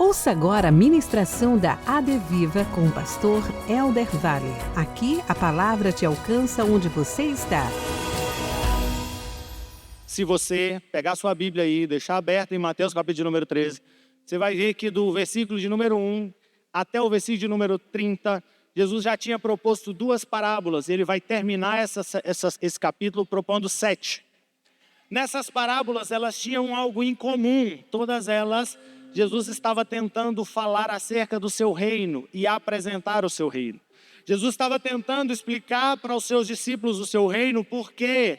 Ouça agora a ministração da ADVIVA com o pastor Elder Vale. Aqui a palavra te alcança onde você está. Se você pegar sua Bíblia aí, deixar aberta em Mateus capítulo de número 13, você vai ver que do versículo de número 1 até o versículo de número 30, Jesus já tinha proposto duas parábolas. Ele vai terminar esse capítulo propondo 7. Nessas parábolas, elas tinham algo em comum. Todas elas, Jesus estava tentando falar acerca do seu reino e apresentar o seu reino. Jesus estava tentando explicar para os seus discípulos o seu reino. Por quê?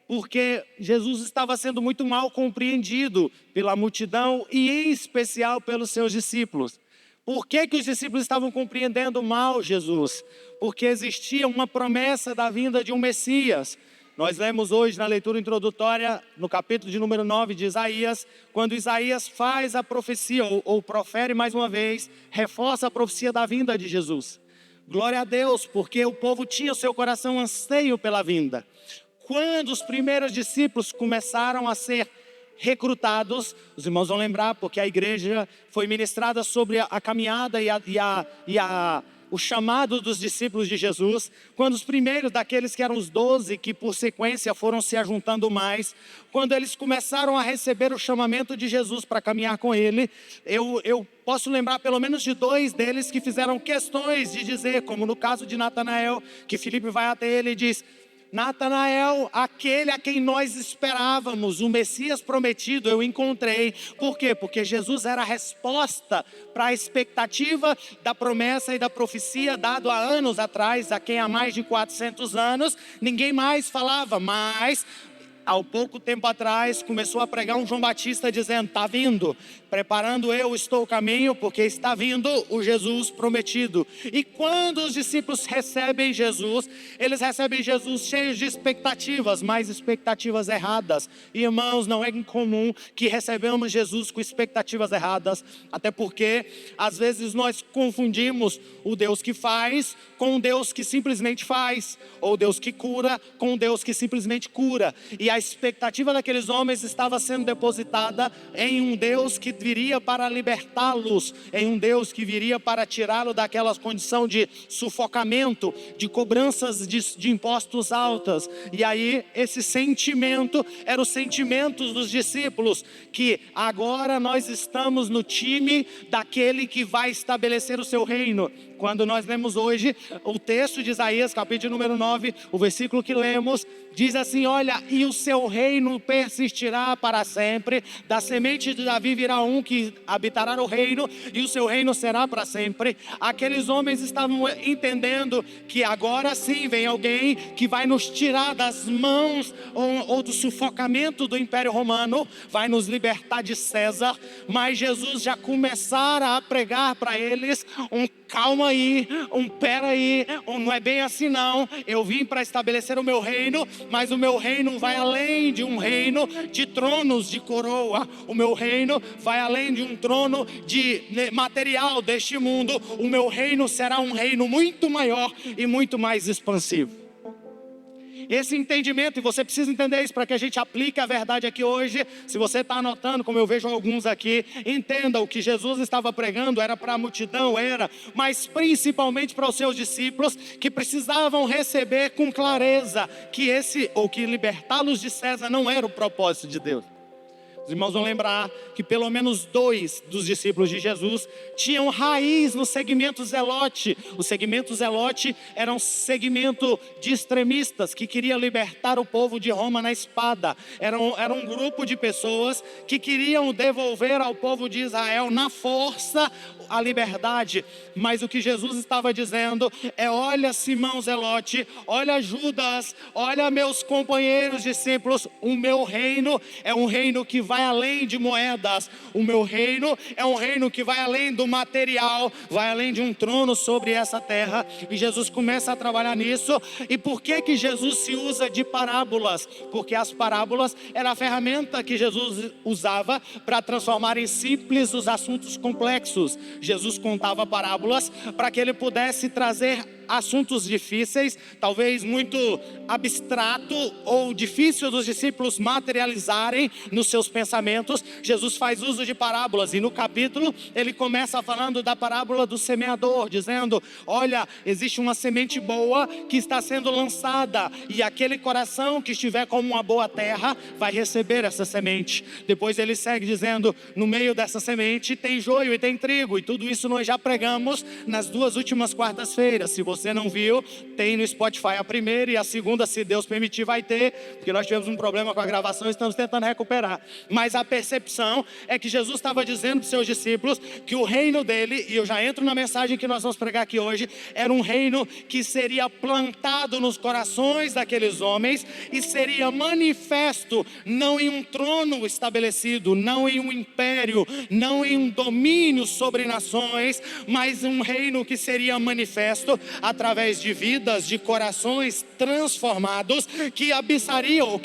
Porque Jesus estava sendo muito mal compreendido pela multidão e em especial pelos seus discípulos. Por que os discípulos estavam compreendendo mal Jesus? Porque existia uma promessa da vinda de um Messias. Nós lemos hoje na leitura introdutória, no capítulo de número 9 de Isaías, quando Isaías faz a profecia, ou profere mais uma vez, reforça a profecia da vinda de Jesus. Glória a Deus, porque o povo tinha o seu coração anseio pela vinda. Quando os primeiros discípulos começaram a ser recrutados, os irmãos vão lembrar, porque a igreja foi ministrada sobre a caminhada o chamado dos discípulos de Jesus, quando os primeiros daqueles que eram os 12, que por sequência foram se ajuntando mais, quando eles começaram a receber o chamamento de Jesus para caminhar com ele, eu posso lembrar pelo menos de 2 deles que fizeram questões de dizer, como no caso de Natanael, que Filipe vai até ele e diz: Natanael, aquele a quem nós esperávamos, o Messias prometido, eu encontrei. Por quê? Porque Jesus era a resposta para a expectativa da promessa e da profecia dado há anos atrás, a quem há mais de 400 anos, ninguém mais falava, mas há pouco tempo atrás começou a pregar um João Batista dizendo: está vindo, preparando eu estou o caminho, porque está vindo o Jesus prometido. E quando os discípulos recebem Jesus, eles recebem Jesus cheios de expectativas, mas expectativas erradas. E, irmãos, não é incomum que recebamos Jesus com expectativas erradas, até porque às vezes nós confundimos o Deus que faz com o Deus que simplesmente faz, ou Deus que cura com o Deus que simplesmente cura. E a expectativa daqueles homens estava sendo depositada em um Deus que viria para libertá-los, em um Deus que viria para tirá-lo daquela condição de sufocamento, de cobranças de impostos altas. E aí esse sentimento era o sentimento dos discípulos, que agora nós estamos no time daquele que vai estabelecer o seu reino. Quando nós lemos hoje o texto de Isaías, capítulo número 9, o versículo que lemos, diz assim: olha, e o seu reino persistirá para sempre, da semente de Davi virá um que habitará no reino, e o seu reino será para sempre. Aqueles homens estavam entendendo que agora sim vem alguém que vai nos tirar das mãos ou do sufocamento do Império Romano, vai nos libertar de César. Mas Jesus já começara a pregar para eles calma aí, pera aí, não é bem assim não. Eu vim para estabelecer o meu reino, mas o meu reino vai além de um reino de tronos de coroa. O meu reino vai além de um trono de material deste mundo. O meu reino será um reino muito maior e muito mais expansivo. Esse entendimento, e você precisa entender isso para que a gente aplique a verdade aqui hoje. Se você está anotando, como eu vejo alguns aqui, entenda: o que Jesus estava pregando era para a multidão, mas principalmente para os seus discípulos, que precisavam receber com clareza que que libertá-los de César não era o propósito de Deus. Os irmãos vão lembrar que pelo menos 2 dos discípulos de Jesus tinham raiz no segmento zelote. O segmento zelote era um segmento de extremistas que queria libertar o povo de Roma na espada. Era um grupo de pessoas que queriam devolver ao povo de Israel na força a liberdade. Mas o que Jesus estava dizendo é: olha, Simão Zelote, olha, Judas, olha, meus companheiros discípulos, o meu reino é um reino que vai além de moedas. O meu reino é um reino que vai além do material, vai além de um trono sobre essa terra. E Jesus começa a trabalhar nisso. E por que Jesus se usa de parábolas? Porque as parábolas eram a ferramenta que Jesus usava para transformar em simples os assuntos complexos. Jesus contava parábolas para que ele pudesse trazer assuntos difíceis, talvez muito abstrato ou difícil dos discípulos materializarem nos seus pensamentos, Jesus faz uso de parábolas. E no capítulo ele começa falando da parábola do semeador, dizendo: olha, existe uma semente boa que está sendo lançada, e aquele coração que estiver como uma boa terra vai receber essa semente. Depois ele segue dizendo: no meio dessa semente tem joio e tem trigo, e tudo isso nós já pregamos nas 2 últimas quartas-feiras. Se você não viu, tem no Spotify a primeira, e a segunda, se Deus permitir, vai ter, porque nós tivemos um problema com a gravação e estamos tentando recuperar. Mas a percepção é que Jesus estava dizendo para os seus discípulos que o reino dele, e eu já entro na mensagem que nós vamos pregar aqui hoje, era um reino que seria plantado nos corações daqueles homens e seria manifesto não em um trono estabelecido, não em um império, não em um domínio sobre nações, mas um reino que seria manifesto através de vidas, de corações transformados, que abissariam, ou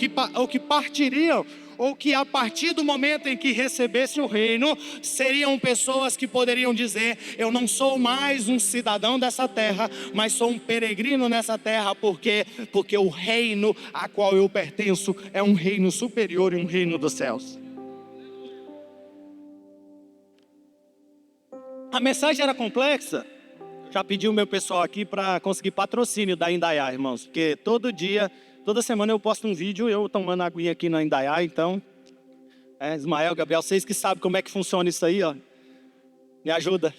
que partiriam, ou que a partir do momento em que recebessem o reino, seriam pessoas que poderiam dizer: eu não sou mais um cidadão dessa terra, mas sou um peregrino nessa terra, porque o reino a qual eu pertenço é um reino superior e um reino dos céus. A mensagem era complexa. Já pedi o meu pessoal aqui para conseguir patrocínio da Indaiá, irmãos, porque toda semana eu posto um vídeo eu tomando aguinha aqui na Indaiá. Então, Ismael, Gabriel, vocês que sabem como é que funciona isso aí, ó, me ajuda.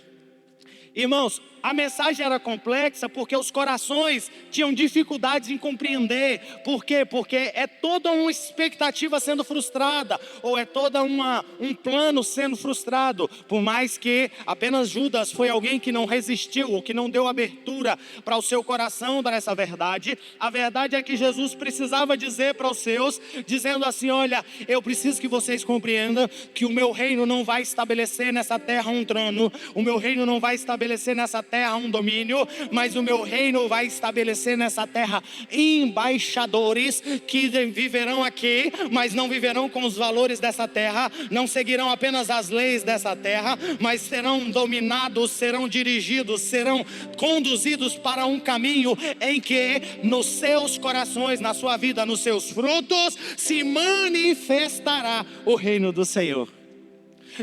Irmãos, a mensagem era complexa porque os corações tinham dificuldades em compreender. Por quê? Porque é toda uma expectativa sendo frustrada, ou é toda um plano sendo frustrado. Por mais que apenas Judas foi alguém que não resistiu, ou que não deu abertura para o seu coração dar essa verdade, a verdade é que Jesus precisava dizer para os seus, dizendo assim: olha, eu preciso que vocês compreendam que o meu reino não vai estabelecer nessa terra um trono, o meu reino não vai estabelecer nessa terra um domínio, mas o meu reino vai estabelecer nessa terra embaixadores que viverão aqui, mas não viverão com os valores dessa terra, não seguirão apenas as leis dessa terra, mas serão dominados, serão dirigidos, serão conduzidos para um caminho em que nos seus corações, na sua vida, nos seus frutos, se manifestará o reino do Senhor.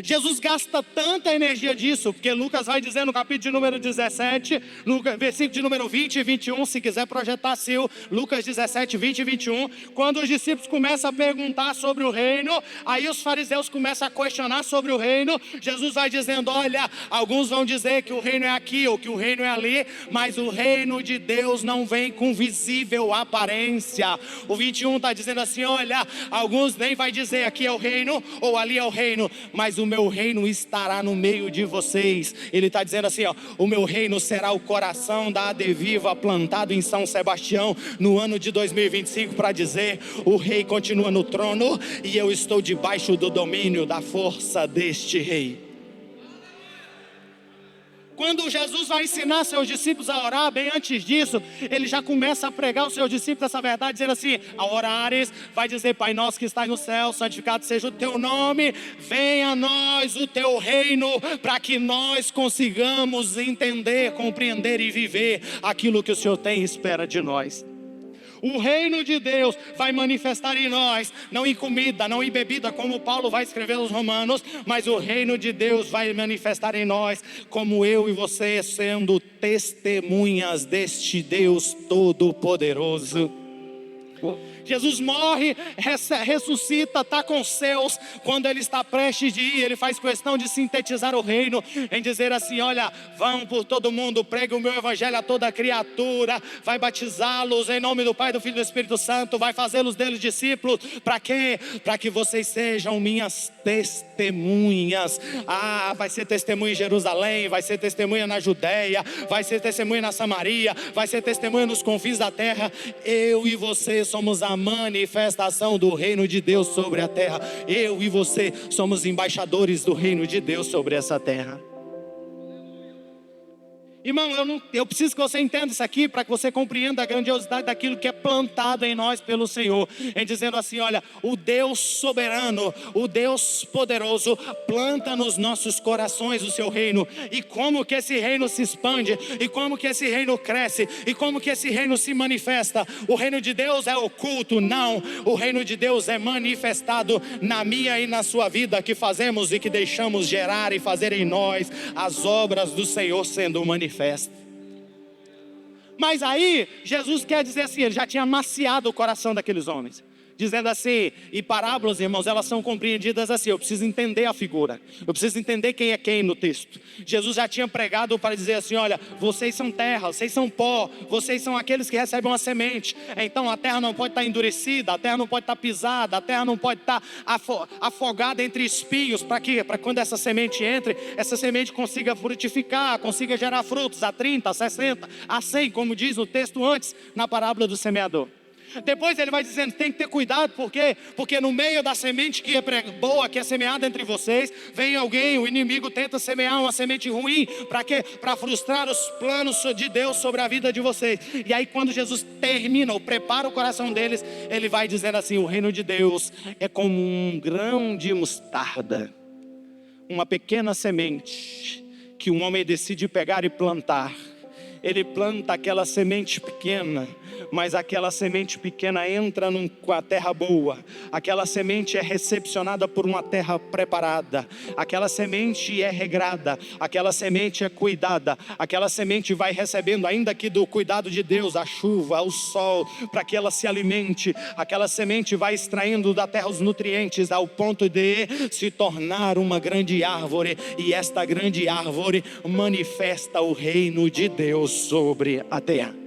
Jesus gasta tanta energia disso, porque Lucas vai dizer no capítulo de número 17, no versículo de número 20 e 21, se quiser projetar seu, Lucas 17, 20 e 21, quando os discípulos começam a perguntar sobre o reino, aí os fariseus começam a questionar sobre o reino, Jesus vai dizendo: olha, alguns vão dizer que o reino é aqui, ou que o reino é ali, mas o reino de Deus não vem com visível aparência. O 21 está dizendo assim: olha, alguns nem vai dizer aqui é o reino, ou ali é o reino, mas o meu reino estará no meio de vocês. Ele está dizendo assim, ó: o meu reino será o coração da AD Viva plantado em São Sebastião no ano de 2025, para dizer: o rei continua no trono e eu estou debaixo do domínio da força deste rei. Quando Jesus vai ensinar seus discípulos a orar, bem antes disso, ele já começa a pregar aos seus discípulos essa verdade, dizendo assim: ao orares, vai dizer: Pai nosso que estás no céu, santificado seja o teu nome, venha a nós o teu reino, para que nós consigamos entender, compreender e viver aquilo que o Senhor tem e espera de nós. O reino de Deus vai manifestar em nós, não em comida, não em bebida, como Paulo vai escrever aos Romanos, mas o reino de Deus vai manifestar em nós, como eu e você sendo testemunhas deste Deus Todo-Poderoso. Jesus morre, ressuscita, está com os seus. Quando ele está prestes de ir, ele faz questão de sintetizar o reino em dizer assim: olha, vão por todo mundo, pregue o meu evangelho a toda criatura, vai batizá-los em nome do Pai, do Filho e do Espírito Santo, vai fazê-los deles discípulos. Para quê? Para que vocês sejam minhas testemunhas. Vai ser testemunha em Jerusalém, vai ser testemunha na Judéia, vai ser testemunha na Samaria, vai ser testemunha nos confins da terra. Eu e você somos a manifestação do reino de Deus sobre a terra. Eu e você somos embaixadores do reino de Deus sobre essa terra. Irmão, eu preciso que você entenda isso aqui para que você compreenda a grandiosidade daquilo que é plantado em nós pelo Senhor. Em dizendo assim, olha, o Deus soberano, o Deus poderoso planta nos nossos corações o seu reino. E como que esse reino se expande, e como que esse reino cresce, e como que esse reino se manifesta. O reino de Deus é oculto? Não. O reino de Deus é manifestado na minha e na sua vida, que fazemos e que deixamos gerar e fazer em nós as obras do Senhor sendo manifestas. Mas aí Jesus quer dizer assim, ele já tinha amaciado o coração daqueles homens, dizendo assim, e parábolas, irmãos, elas são compreendidas assim, eu preciso entender a figura, eu preciso entender quem é quem no texto. Jesus já tinha pregado para dizer assim, olha, vocês são terra, vocês são pó, vocês são aqueles que recebem uma semente, então a terra não pode estar endurecida, a terra não pode estar pisada, a terra não pode estar afogada entre espinhos, para quê? Para quando essa semente entre, essa semente consiga frutificar, consiga gerar frutos a 30, a 60, a 100, como diz o texto antes, na parábola do semeador. Depois ele vai dizendo, tem que ter cuidado, por quê? Porque no meio da semente que é boa, que é semeada entre vocês, vem alguém, o inimigo tenta semear uma semente ruim, para quê? Para frustrar os planos de Deus sobre a vida de vocês. E aí quando Jesus termina, ou prepara o coração deles, ele vai dizendo assim, o reino de Deus é como um grão de mostarda, uma pequena semente, que um homem decide pegar e plantar. Ele planta aquela semente pequena, mas aquela semente pequena entra com a terra boa, aquela semente é recepcionada por uma terra preparada, aquela semente é regrada, aquela semente é cuidada, aquela semente vai recebendo, ainda que do cuidado de Deus, a chuva, o sol, para que ela se alimente, aquela semente vai extraindo da terra os nutrientes, ao ponto de se tornar uma grande árvore, e esta grande árvore manifesta o reino de Deus sobre a terra.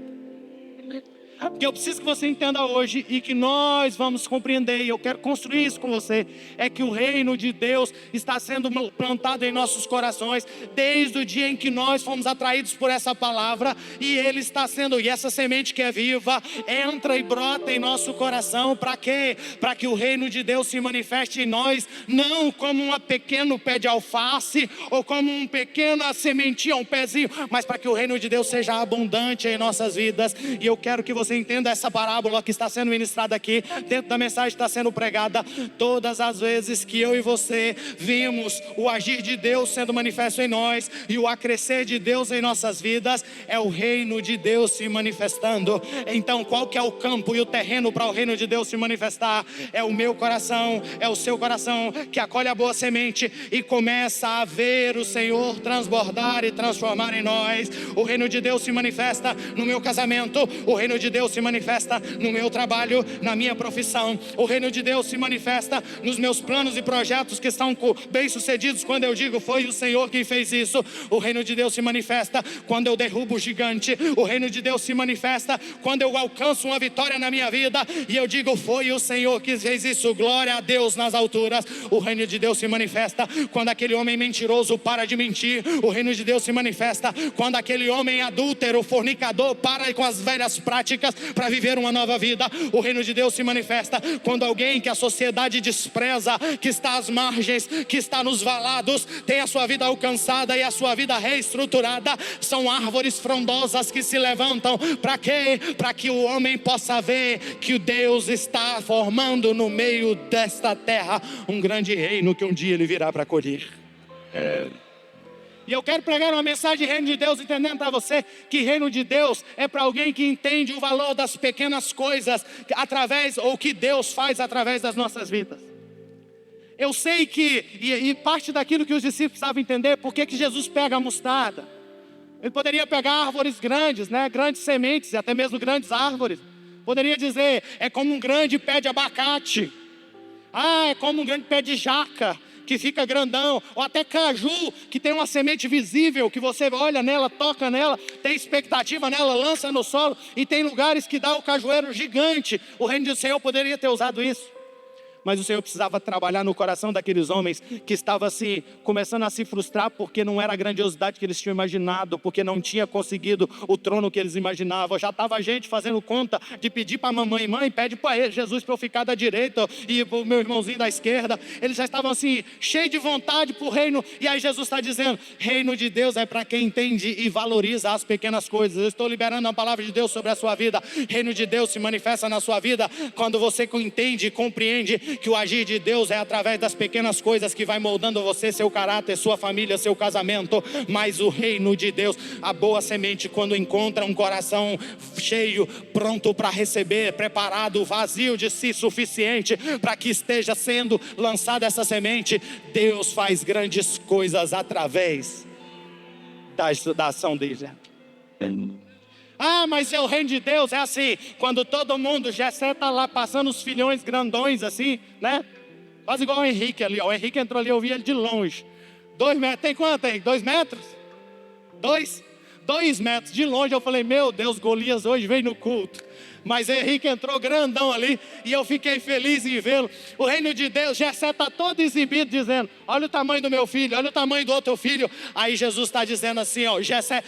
Porque eu preciso que você entenda hoje, e que nós vamos compreender, e eu quero construir isso com você, é que o reino de Deus está sendo plantado em nossos corações, desde o dia em que nós fomos atraídos por essa palavra, e ele está sendo, e essa semente que é viva, entra e brota em nosso coração, para quê? Para que o reino de Deus se manifeste em nós, não como um pequeno pé de alface, ou como uma pequena sementinha, um pezinho, mas para que o reino de Deus seja abundante em nossas vidas. E eu quero que você entenda essa parábola que está sendo ministrada aqui, dentro da mensagem que está sendo pregada. Todas as vezes que eu e você vimos o agir de Deus sendo manifesto em nós, e o acrescer de Deus em nossas vidas, é o reino de Deus se manifestando. Então qual que é o campo e o terreno para o reino de Deus se manifestar? É o meu coração, é o seu coração, que acolhe a boa semente e começa a ver o Senhor transbordar e transformar em nós. O reino de Deus se manifesta no meu casamento, o reino de Deus se manifesta no meu trabalho, na minha profissão. O reino de Deus se manifesta nos meus planos e projetos que estão bem sucedidos, quando eu digo, foi o Senhor quem fez isso. O reino de Deus se manifesta quando eu derrubo o gigante. O reino de Deus se manifesta quando eu alcanço uma vitória na minha vida, e eu digo, foi o Senhor que fez isso, glória a Deus nas alturas. O reino de Deus se manifesta quando aquele homem mentiroso para de mentir. O reino de Deus se manifesta quando aquele homem adúltero, fornicador, para com as velhas práticas para viver uma nova vida. O reino de Deus se manifesta quando alguém que a sociedade despreza, que está às margens, que está nos valados, tem a sua vida alcançada e a sua vida reestruturada. São árvores frondosas que se levantam. Para quê? Para que o homem possa ver que Deus está formando no meio desta terra um grande reino que um dia ele virá para colher. E eu quero pregar uma mensagem de reino de Deus, entendendo para você que reino de Deus é para alguém que entende o valor das pequenas coisas, através, ou que Deus faz através das nossas vidas. Eu sei que, e parte daquilo que os discípulos precisavam entender, por que Jesus pega a mostarda. Ele poderia pegar árvores grandes, né? Grandes sementes, e até mesmo grandes árvores. Poderia dizer, é como um grande pé de abacate. É como um grande pé de jaca, que fica grandão, ou até caju, que tem uma semente visível, que você olha nela, toca nela, tem expectativa nela, lança no solo, e tem lugares que dá o cajueiro gigante. O reino do Senhor poderia ter usado isso. Mas o Senhor precisava trabalhar no coração daqueles homens que estavam começando a se frustrar porque não era a grandiosidade que eles tinham imaginado, porque não tinha conseguido o trono que eles imaginavam. Já estava gente fazendo conta de pedir para a mamãe: mãe, pede para Jesus para eu ficar da direita e para o meu irmãozinho da esquerda. Eles já estavam cheios de vontade para o reino. E aí Jesus está dizendo: reino de Deus é para quem entende e valoriza as pequenas coisas. Eu estou liberando a palavra de Deus sobre a sua vida. Reino de Deus se manifesta na sua vida quando você entende e compreende que o agir de Deus é através das pequenas coisas que vai moldando você, seu caráter, sua família, seu casamento. Mas o reino de Deus, a boa semente, quando encontra um coração cheio, pronto para receber, preparado, vazio de si, suficiente para que esteja sendo lançada essa semente, Deus faz grandes coisas através da ação dele. Mas o reino de Deus é assim, quando todo mundo, Jessé está lá passando os filhões grandões né? Quase igual o Henrique ali, ó. O Henrique entrou ali, eu vi ele de longe. 2 metros, tem quanto aí? 2 metros? 2 metros, de longe eu falei: meu Deus, Golias hoje veio no culto. Mas Henrique entrou grandão ali e eu fiquei feliz em vê-lo. O reino de Deus, Jessé está todo exibido, dizendo: olha o tamanho do meu filho, olha o tamanho do outro filho. Aí Jesus está dizendo assim, Jessé,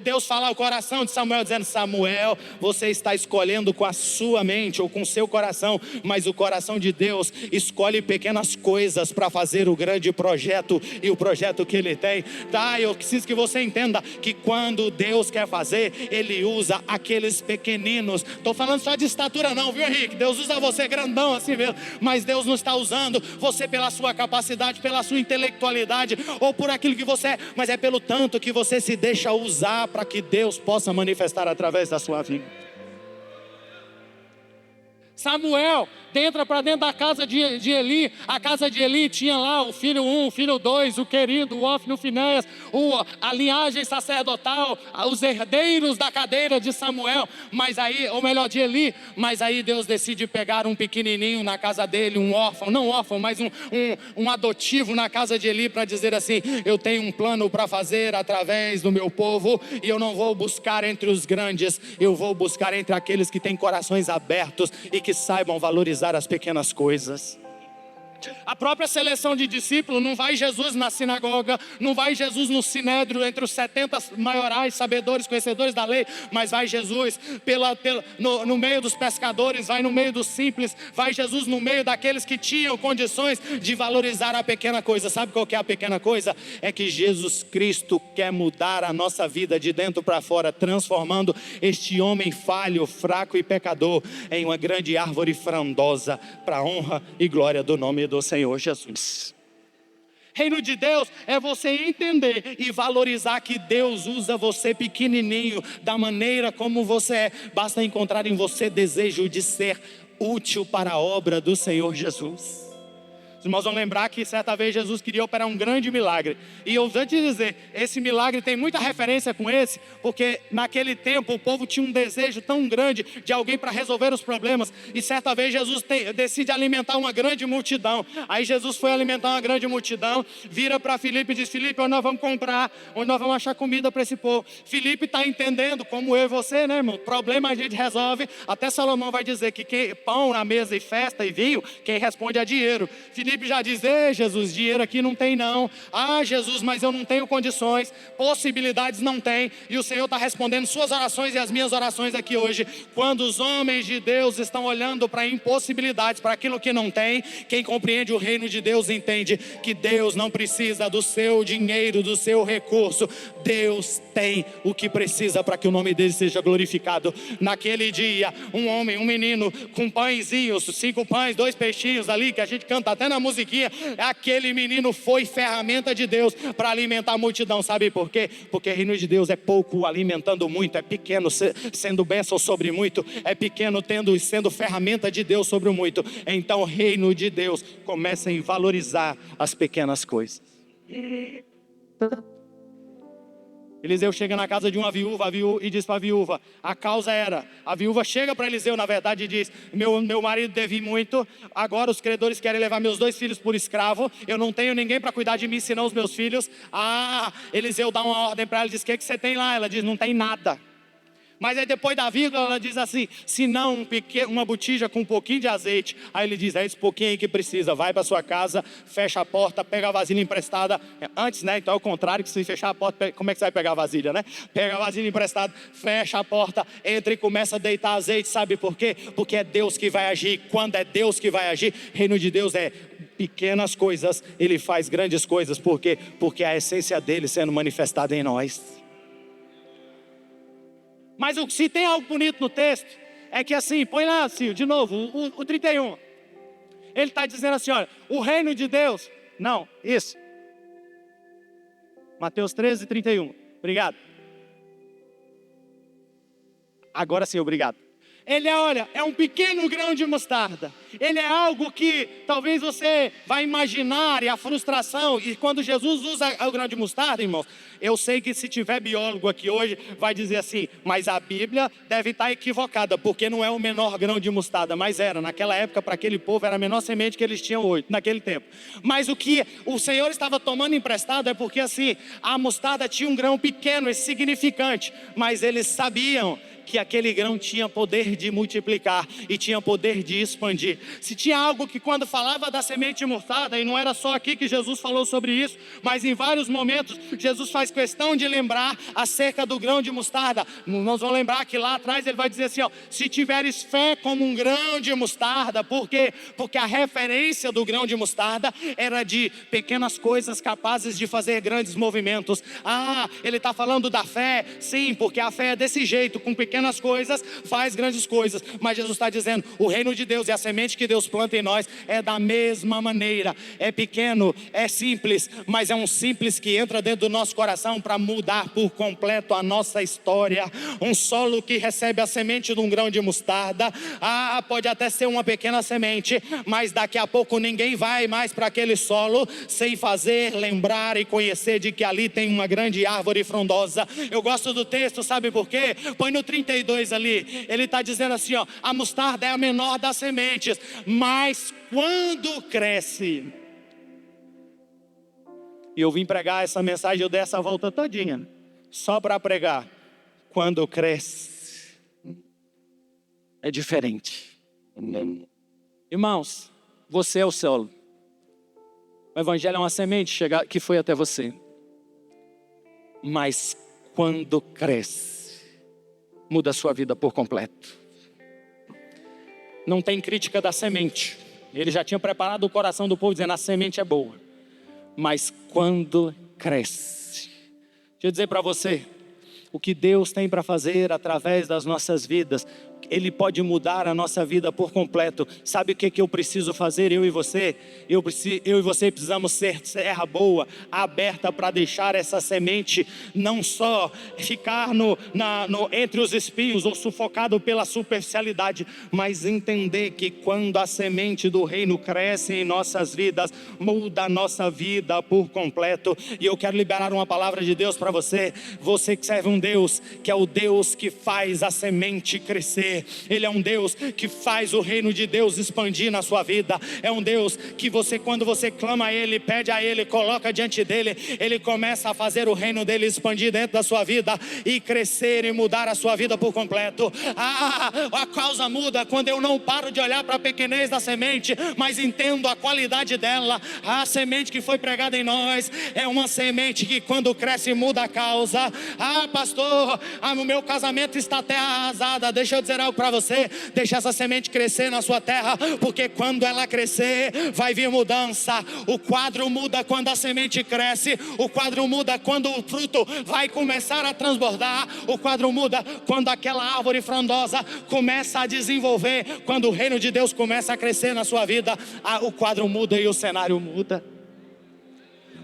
Deus fala ao coração de Samuel, dizendo: Samuel, você está escolhendo com a sua mente ou com o seu coração, mas o coração de Deus escolhe pequenas coisas para fazer o grande projeto e o projeto que Ele tem. Eu preciso que você entenda que quando Deus quer fazer, Ele usa aqueles pequeninos. Estou falando só de estatura não, viu, Henrique? Deus usa você grandão assim mesmo, mas Deus não está usando você pela sua capacidade, pela sua intelectualidade ou por aquilo que você é, mas é pelo tanto que você se deixa usar para que Deus possa manifestar através da sua vida. Samuel entra para dentro da casa de Eli. A casa de Eli tinha lá o filho 1, o filho 2, o querido, o Ofni, o Finéias, a linhagem sacerdotal, os herdeiros da cadeira de Samuel, de Eli. Mas aí Deus decide pegar um pequenininho na casa dele, um órfão, não órfão, mas um adotivo na casa de Eli, para dizer assim: eu tenho um plano para fazer através do meu povo, e eu não vou buscar entre os grandes, eu vou buscar entre aqueles que têm corações abertos e que saibam valorizar as pequenas coisas. A própria seleção de discípulos, não vai Jesus na sinagoga, não vai Jesus no sinédrio entre os 70 maiorais, sabedores, conhecedores da lei, mas vai Jesus no meio dos pescadores, vai no meio dos simples, vai Jesus no meio daqueles que tinham condições de valorizar a pequena coisa. Sabe qual que é a pequena coisa? É que Jesus Cristo quer mudar a nossa vida de dentro para fora, transformando este homem falho, fraco e pecador em uma grande árvore frondosa para a honra e glória do nome do Senhor Jesus. Reino de Deus é você entender e valorizar que Deus usa você pequenininho, da maneira como você é. Basta encontrar em você desejo de ser útil para a obra do Senhor Jesus. Os irmãos vão lembrar que certa vez Jesus queria operar um grande milagre. E eu antes de dizer, esse milagre tem muita referência com esse, porque naquele tempo o povo tinha um desejo tão grande de alguém para resolver os problemas. E certa vez Jesus decide alimentar uma grande multidão. Aí Jesus foi alimentar uma grande multidão, vira para Filipe e diz: Filipe, onde nós vamos comprar? Onde nós vamos achar comida para esse povo? Filipe está entendendo, como eu e você, né, irmão? Problema a gente resolve. Até Salomão vai dizer que pão na mesa e festa e vinho, quem responde é dinheiro. Filipe já diz: Jesus, dinheiro aqui não tem não. Jesus, mas eu não tenho condições, possibilidades não tem. E o Senhor está respondendo suas orações e as minhas orações aqui hoje. Quando os homens de Deus estão olhando para impossibilidades, para aquilo que não tem, quem compreende o reino de Deus entende que Deus não precisa do seu dinheiro, do seu recurso. Deus tem o que precisa para que o nome dele seja glorificado. Naquele dia, um menino com pãezinhos, 5 pães, 2 peixinhos ali, que a gente canta até na musiquinha, aquele menino foi ferramenta de Deus para alimentar a multidão. Sabe por quê? Porque o reino de Deus é pouco alimentando muito, é pequeno sendo bênção sobre muito, é pequeno sendo ferramenta de Deus sobre o muito. Então o reino de Deus começa a valorizar as pequenas coisas. Eliseu chega na casa de uma viúva e diz para a viúva, a viúva chega para Eliseu, na verdade, e diz: meu marido deve muito, agora os credores querem levar meus 2 filhos por escravo, eu não tenho ninguém para cuidar de mim senão os meus filhos. Eliseu dá uma ordem para ela, diz: o que você tem lá? Ela diz: não tem nada. Mas aí depois da vírgula ela diz assim, se não uma botija com um pouquinho de azeite. Aí ele diz, é esse pouquinho aí que precisa, vai para sua casa, fecha a porta, pega a vasilha emprestada. Antes, né, então é o contrário, que se fechar a porta, como é que você vai pegar a vasilha, né? Pega a vasilha emprestada, fecha a porta, entra e começa a deitar azeite, sabe por quê? Porque é Deus que vai agir. Quando é Deus que vai agir, reino de Deus é pequenas coisas, Ele faz grandes coisas. Por quê? Porque a essência dele sendo manifestada em nós. Mas se tem algo bonito no texto, é que assim, põe lá, Sil, de novo, o 31. Ele está dizendo assim, olha, o reino de Deus, não, isso. Mateus 13, 31, obrigado. Agora sim, obrigado. Ele é um pequeno grão de mostarda. Ele é algo que talvez você vai imaginar, e a frustração, e quando Jesus usa o grão de mostarda, irmãos, eu sei que se tiver biólogo aqui hoje, vai dizer assim, mas a Bíblia deve estar equivocada, porque não é o menor grão de mostarda, mas era, naquela época, para aquele povo, era a menor semente que eles tinham hoje, naquele tempo. Mas o que o Senhor estava tomando emprestado é porque assim, a mostarda tinha um grão pequeno, insignificante, mas eles sabiam que aquele grão tinha poder de multiplicar e tinha poder de expandir. Se tinha algo que quando falava da semente mostarda, e não era só aqui que Jesus falou sobre isso, mas em vários momentos Jesus faz questão de lembrar acerca do grão de mostarda. Nós vamos lembrar que lá atrás ele vai dizer assim, ó, se tiveres fé como um grão de mostarda. Por quê? Porque a referência do grão de mostarda era de pequenas coisas capazes de fazer grandes movimentos. Ele está falando da fé, sim, porque a fé é desse jeito, com pequenas coisas faz grandes coisas. Mas Jesus está dizendo, o reino de Deus e a semente que Deus planta em nós é da mesma maneira. É pequeno, é simples, mas é um simples que entra dentro do nosso coração para mudar por completo a nossa história. Um solo que recebe a semente de um grão de mostarda, pode até ser uma pequena semente, mas daqui a pouco ninguém vai mais para aquele solo sem fazer lembrar e conhecer de que ali tem uma grande árvore frondosa. Eu gosto do texto, sabe por quê? Põe no 32 ali, ele está dizendo assim, ó, a mostarda é a menor das sementes, mas quando cresce. E eu vim pregar essa mensagem, eu dei essa volta todinha, só para pregar. Quando cresce, é diferente. Irmãos, você é o solo. O evangelho é uma semente que foi até você. Mas quando cresce, muda a sua vida por completo. Não tem crítica da semente. Ele já tinha preparado o coração do povo dizendo, a semente é boa. Mas quando cresce, deixa eu dizer para você, o que Deus tem para fazer através das nossas vidas, Ele pode mudar a nossa vida por completo. Sabe o que eu preciso fazer, eu e você? Eu e você precisamos ser terra boa, aberta para deixar essa semente não só ficar entre os espinhos ou sufocado pela superficialidade, mas entender que quando a semente do reino cresce em nossas vidas, muda a nossa vida por completo. E eu quero liberar uma palavra de Deus para você. Você que serve um Deus que é o Deus que faz a semente crescer. Ele é um Deus que faz o reino de Deus expandir na sua vida. É um Deus que quando você clama a Ele, pede a Ele, coloca diante dEle, Ele começa a fazer o reino dEle expandir dentro da sua vida e crescer e mudar a sua vida por completo. A causa muda quando eu não paro de olhar para a pequenez da semente, mas entendo a qualidade dela. A semente que foi pregada em nós é uma semente que quando cresce muda a causa. Pastor, o meu casamento está até arrasada. Deixa eu dizer algo para você, deixa essa semente crescer na sua terra, porque quando ela crescer, vai vir mudança. O quadro muda quando a semente cresce, o quadro muda quando o fruto vai começar a transbordar, o quadro muda quando aquela árvore frondosa começa a desenvolver, quando o reino de Deus começa a crescer na sua vida, o quadro muda e o cenário muda.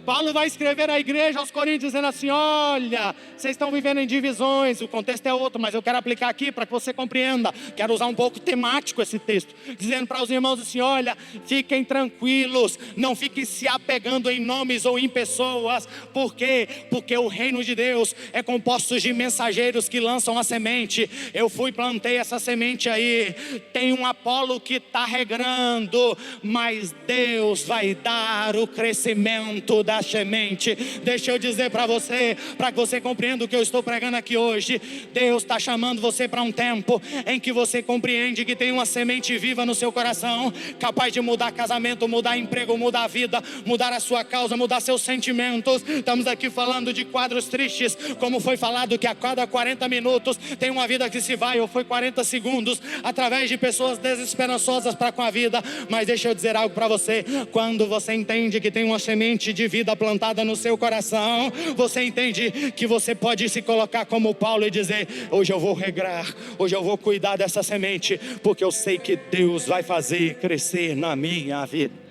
Paulo vai escrever à igreja, aos Coríntios, dizendo assim, olha, vocês estão vivendo em divisões, o contexto é outro, mas eu quero aplicar aqui para que você compreenda. Quero usar um pouco temático esse texto, dizendo para os irmãos assim, olha, fiquem tranquilos, não fiquem se apegando em nomes ou em pessoas. Por quê? Porque o reino de Deus é composto de mensageiros que lançam a semente. Eu plantei essa semente aí, tem um Apolo que está regando, mas Deus vai dar o crescimento da a semente. Deixa eu dizer para você, para que você compreenda o que eu estou pregando aqui hoje. Deus está chamando você para um tempo em que você compreende que tem uma semente viva no seu coração, capaz de mudar casamento, mudar emprego, mudar a vida, mudar a sua causa, mudar seus sentimentos. Estamos aqui falando de quadros tristes, como foi falado que a cada 40 minutos tem uma vida que se vai, ou foi 40 segundos, através de pessoas desesperançosas para com a vida. Mas deixa eu dizer algo para você: quando você entende que tem uma semente de vida plantada no seu coração, você entende que você pode se colocar como Paulo e dizer: hoje eu vou regrar, hoje eu vou cuidar dessa semente, porque eu sei que Deus vai fazer crescer na minha vida.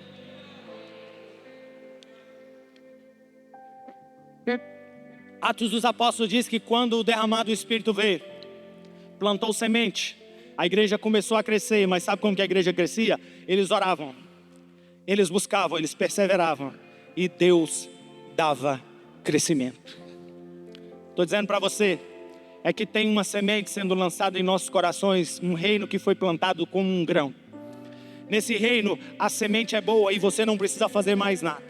Atos dos Apóstolos diz que quando o derramado Espírito veio, plantou semente, a igreja começou a crescer. Mas sabe como que a igreja crescia? Eles oravam, eles buscavam, eles perseveravam, e Deus dava crescimento. Estou dizendo para você, é que tem uma semente sendo lançada em nossos corações, um reino que foi plantado como um grão. Nesse reino a semente é boa e você não precisa fazer mais nada.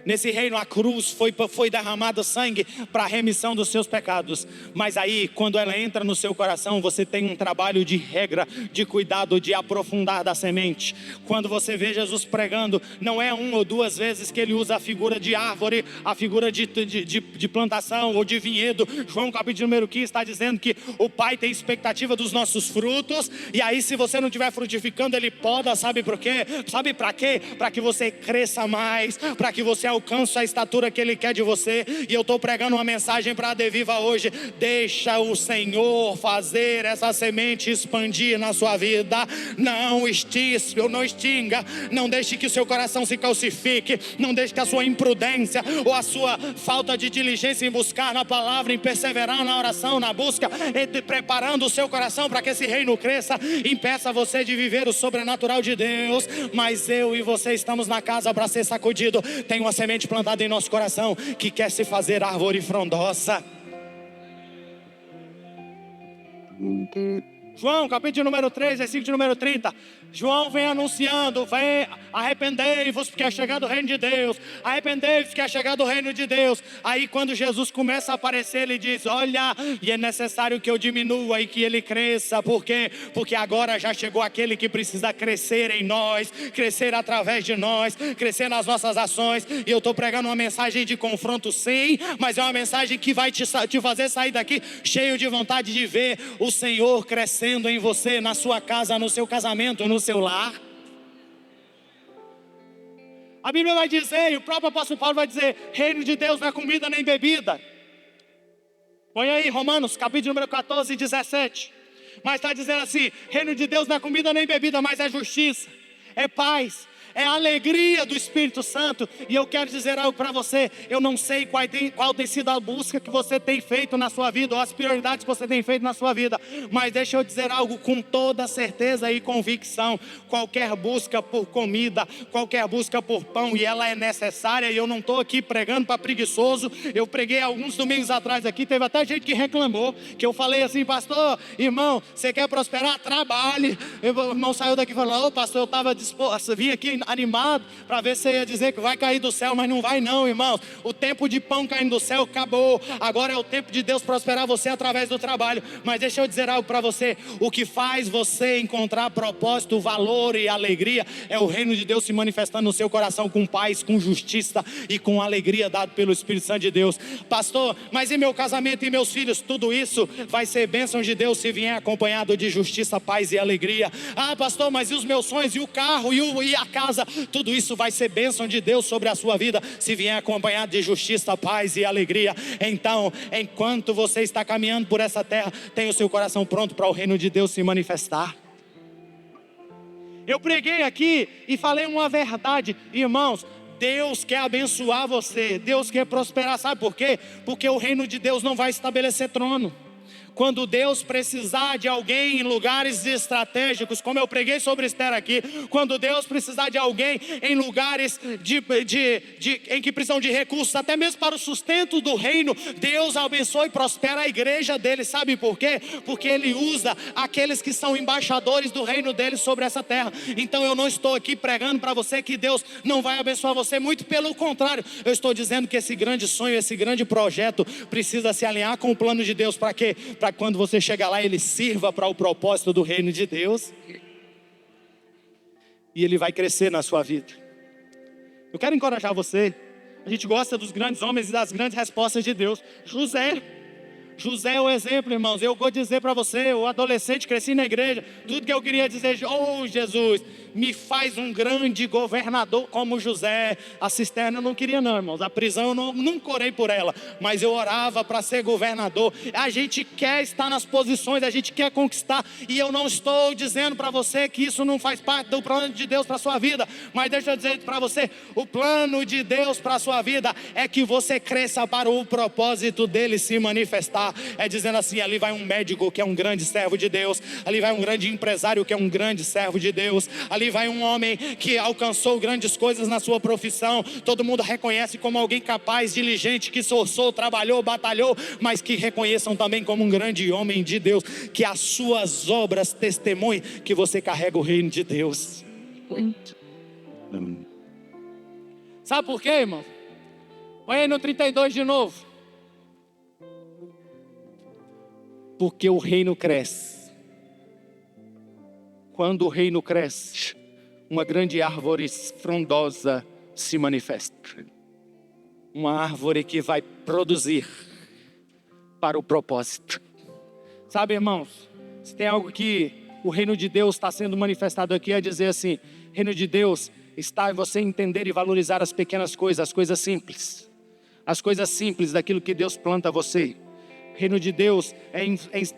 Nesse reino a cruz foi derramado sangue para a remissão dos seus pecados. Mas aí, quando ela entra no seu coração, você tem um trabalho de regra, de cuidado, de aprofundar da semente. Quando você vê Jesus pregando, não é uma ou duas vezes que ele usa a figura de árvore, a figura de plantação ou de vinhedo. João capítulo número 15 está dizendo que o Pai tem expectativa dos nossos frutos. E aí, se você não estiver frutificando, ele poda. Sabe por quê? Sabe para quê? Para que você cresça mais, para que você alcança a estatura que ele quer de você. E eu estou pregando uma mensagem para a Adeviva hoje: deixa o Senhor fazer essa semente expandir na sua vida. Não extinga, não deixe que o seu coração se calcifique, não deixe que a sua imprudência ou a sua falta de diligência em buscar na palavra, em perseverar na oração, na busca, preparando o seu coração para que esse reino cresça, impeça você de viver o sobrenatural de Deus. Mas eu e você estamos na casa para ser sacudido. Tem uma semente plantada em nosso coração que quer se fazer árvore frondosa. João capítulo número 3, versículo número 30. João vem anunciando: vem, arrependei-vos porque é chegado o reino de Deus, arrependei-vos porque é chegado o reino de Deus. Aí quando Jesus começa a aparecer, ele diz: olha, e é necessário que eu diminua e que ele cresça. Por quê? Porque agora já chegou aquele que precisa crescer em nós, crescer através de nós, crescer nas nossas ações. E eu estou pregando uma mensagem de confronto, sim, mas é uma mensagem que vai te fazer sair daqui cheio de vontade de ver o Senhor crescendo em você, na sua casa, no seu casamento, no seu lar. A Bíblia vai dizer, e o próprio apóstolo Paulo vai dizer: reino de Deus não é comida nem bebida. Põe aí Romanos capítulo número 14, 17. Mas está dizendo assim: reino de Deus não é comida nem bebida, mas é justiça, é paz, é a alegria do Espírito Santo. E eu quero dizer algo para você: eu não sei qual tem sido a busca que você tem feito na sua vida, ou as prioridades que você tem feito na sua vida, mas deixa eu dizer algo com toda certeza e convicção: qualquer busca por comida, qualquer busca por pão, e ela é necessária. E eu não estou aqui pregando para preguiçoso. Eu preguei alguns domingos atrás aqui, teve até gente que reclamou, que eu falei assim: pastor, irmão, você quer prosperar? Trabalhe. O irmão saiu daqui e falou: ô pastor, eu estava disposto, vim aqui animado para ver se ia dizer que vai cair do céu, mas não vai não, irmãos. O tempo de pão caindo do céu acabou. Agora é o tempo de Deus prosperar você através do trabalho. Mas deixa eu dizer algo para você: o que faz você encontrar propósito, valor e alegria é o reino de Deus se manifestando no seu coração com paz, com justiça e com alegria dado pelo Espírito Santo de Deus. Pastor, mas e meu casamento e meus filhos? Tudo isso vai ser bênção de Deus se vier acompanhado de justiça, paz e alegria. Ah, pastor, mas e os meus sonhos? E o carro? E a casa? Tudo isso vai ser bênção de Deus sobre a sua vida se vier acompanhado de justiça, paz e alegria. Então, enquanto você está caminhando por essa terra, tenha o seu coração pronto para o reino de Deus se manifestar. Eu preguei aqui e falei uma verdade, irmãos: Deus quer abençoar você, Deus quer prosperar. Sabe por quê? Porque o reino de Deus não vai estabelecer trono. Quando Deus precisar de alguém em lugares estratégicos, como eu preguei sobre Esther aqui, quando Deus precisar de alguém em lugares em que precisam de recursos, até mesmo para o sustento do reino, Deus abençoa e prospera a igreja dele. Sabe por quê? Porque Ele usa aqueles que são embaixadores do reino dele sobre essa terra. Então eu não estou aqui pregando para você que Deus não vai abençoar você, muito pelo contrário. Eu estou dizendo que esse grande sonho, esse grande projeto precisa se alinhar com o plano de Deus. Para quê? Para quando você chegar lá, ele sirva para o propósito do reino de Deus. E ele vai crescer na sua vida. Eu quero encorajar você. A gente gosta dos grandes homens e das grandes respostas de Deus. José é o exemplo, irmãos. Eu vou dizer para você, o adolescente, cresci na igreja, tudo que eu queria dizer, oh Jesus, me faz um grande governador como José. A cisterna eu não queria não, irmãos. A prisão eu nunca orei por ela, mas eu orava para ser governador. A gente quer estar nas posições, a gente quer conquistar. E eu não estou dizendo para você que isso não faz parte do plano de Deus para a sua vida, mas deixa eu dizer para você, o plano de Deus para a sua vida é que você cresça para o propósito dele se manifestar. É dizendo assim, ali vai um médico que é um grande servo de Deus, ali vai um grande empresário que é um grande servo de Deus, ali vai um homem que alcançou grandes coisas na sua profissão, todo mundo reconhece como alguém capaz, diligente, que esforçou, trabalhou, batalhou, mas que reconheçam também como um grande homem de Deus, que as suas obras testemunhem que você carrega o reino de Deus. Sabe por quê, irmão? Põe aí no 32 de novo. Porque o reino cresce. Quando o reino cresce, uma grande árvore frondosa se manifesta. Uma árvore que vai produzir para o propósito. Sabe, irmãos, se tem algo que o reino de Deus está sendo manifestado aqui, é dizer assim, o reino de Deus está em você entender e valorizar as pequenas coisas, as coisas simples. As coisas simples daquilo que Deus planta a você. O reino de Deus é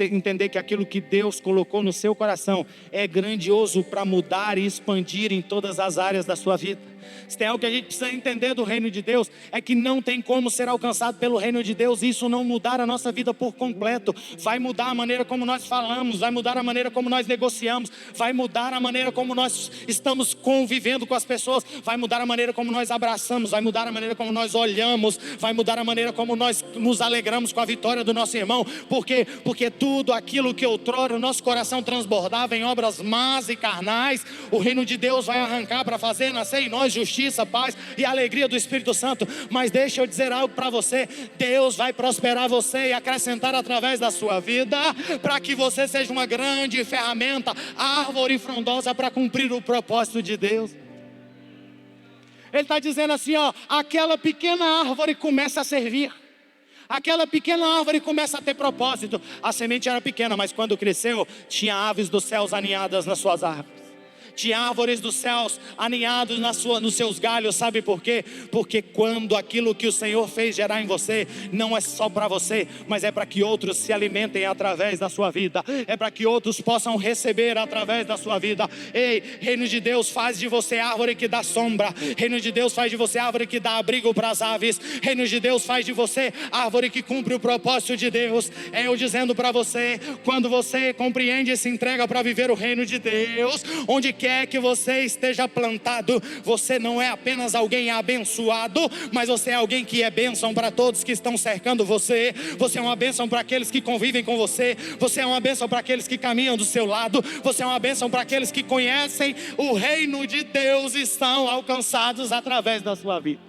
entender que aquilo que Deus colocou no seu coração é grandioso para mudar e expandir em todas as áreas da sua vida. Se tem algo que a gente precisa entender do reino de Deus, é que não tem como ser alcançado pelo reino de Deus e isso não mudar a nossa vida por completo. Vai mudar a maneira como nós falamos, vai mudar a maneira como nós negociamos, vai mudar a maneira como nós estamos convivendo com as pessoas, vai mudar a maneira como nós abraçamos, vai mudar a maneira como nós olhamos, vai mudar a maneira como nós nos alegramos com a vitória do nosso irmão. Por quê? Porque tudo aquilo que outrora o nosso coração transbordava em obras más e carnais, o reino de Deus vai arrancar para fazer nascer em nós justiça, paz e alegria do Espírito Santo. Mas deixa eu dizer algo para você, Deus vai prosperar você e acrescentar através da sua vida, para que você seja uma grande ferramenta, árvore frondosa para cumprir o propósito de Deus. Ele está dizendo assim, ó, aquela pequena árvore começa a servir. Aquela pequena árvore começa a ter propósito. A semente era pequena, mas quando cresceu, tinha aves dos céus aninhadas nas suas árvores. Tinha árvores dos céus aninhados nos seus galhos. Sabe por quê? Porque quando aquilo que o Senhor fez gerar em você, não é só para você, mas é para que outros se alimentem através da sua vida, é para que outros possam receber através da sua vida. Ei, reino de Deus faz de você árvore que dá sombra, reino de Deus faz de você árvore que dá abrigo para as aves, reino de Deus faz de você árvore que cumpre o propósito de Deus. É eu dizendo para você, quando você compreende e se entrega para viver o reino de Deus, onde quer que você esteja plantado, você não é apenas alguém abençoado, mas você é alguém que é bênção para todos que estão cercando você. Você é uma bênção para aqueles que convivem com você, você é uma bênção para aqueles que caminham do seu lado, você é uma bênção para aqueles que conhecem o reino de Deus e são alcançados através da sua vida.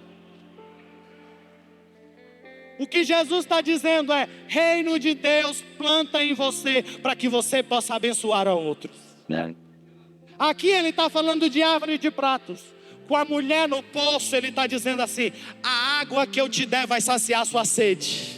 O que Jesus está dizendo é, reino de Deus planta em você para que você possa abençoar a outros. Aqui ele está falando de árvore de pratos. Com a mulher no poço, ele está dizendo assim, a água que eu te der vai saciar a sua sede,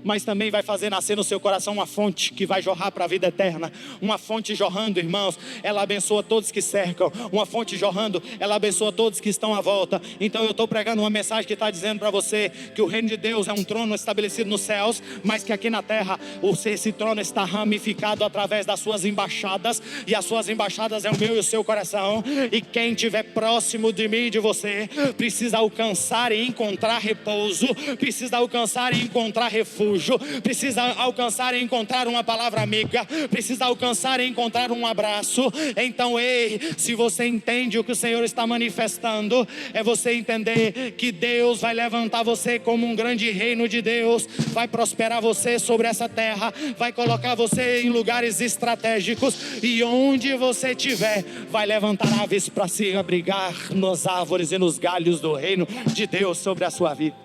mas também vai fazer nascer no seu coração uma fonte que vai jorrar para a vida eterna. Uma fonte jorrando, irmãos, ela abençoa todos que cercam. Uma fonte jorrando, ela abençoa todos que estão à volta. Então eu estou pregando uma mensagem que está dizendo para você que o reino de Deus é um trono estabelecido nos céus, mas que aqui na terra esse trono está ramificado através das suas embaixadas, e as suas embaixadas é o meu e o seu coração. E quem estiver próximo de mim e de você precisa alcançar e encontrar repouso, precisa alcançar e encontrar refúgio, refúgio, precisa alcançar e encontrar uma palavra amiga, precisa alcançar e encontrar um abraço. Então, ei, se você entende o que o Senhor está manifestando, é você entender que Deus vai levantar você como um grande reino de Deus, vai prosperar você sobre essa terra, vai colocar você em lugares estratégicos, e onde você estiver, vai levantar aves para se abrigar nas árvores e nos galhos do reino de Deus sobre a sua vida.